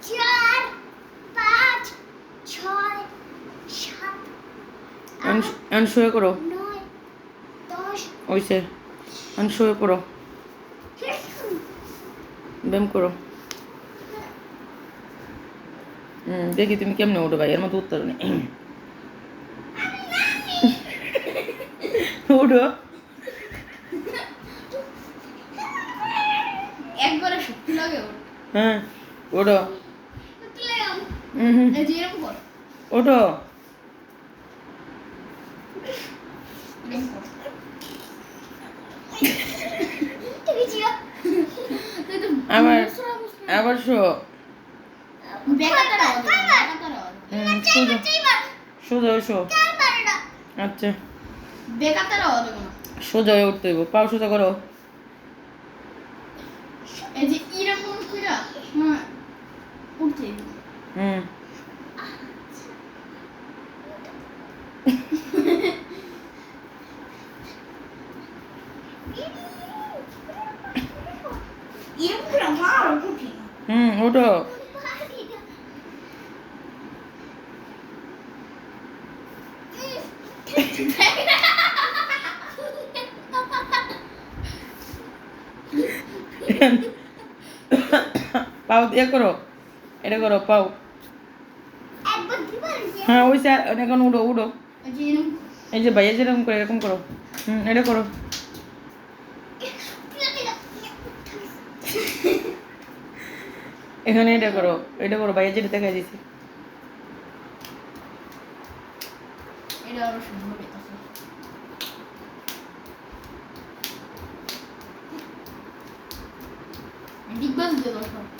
4 5 6 7 এখন শুয়ে করো 9 10 ওইসে এখন শুয়ে পড়ো ব্যায়াম করো দেখি তুমি কেমনে উঠো ভাই এর মতো উঠতে পারো উঠো একবারে শক্তি লাগে ওর হ্যাঁ ওঠো শক্তি লাগে এই যে এরকম কর ওঠো আবার আবার শো সোজা শো আচ্ছা সোজা হয়ে উঠতে হইব পাও সোজা করো এই যে এরকম কইরা উঠতে হুম এরকম কইরা মারো উঠি ওঠো পাও দিয়ে করো এটা করো পাও হ্যাঁ ওই স্যার এখন উঠো উঠো এই যে ভাইয়া যেরকম করে এরকম করো এটা করো এখানে এটা করো ভাইয়া যেটা দেখা দিয়েছে এটা আরো সুন্দর হইতাছে ডিগবাজ দিয়ে দাও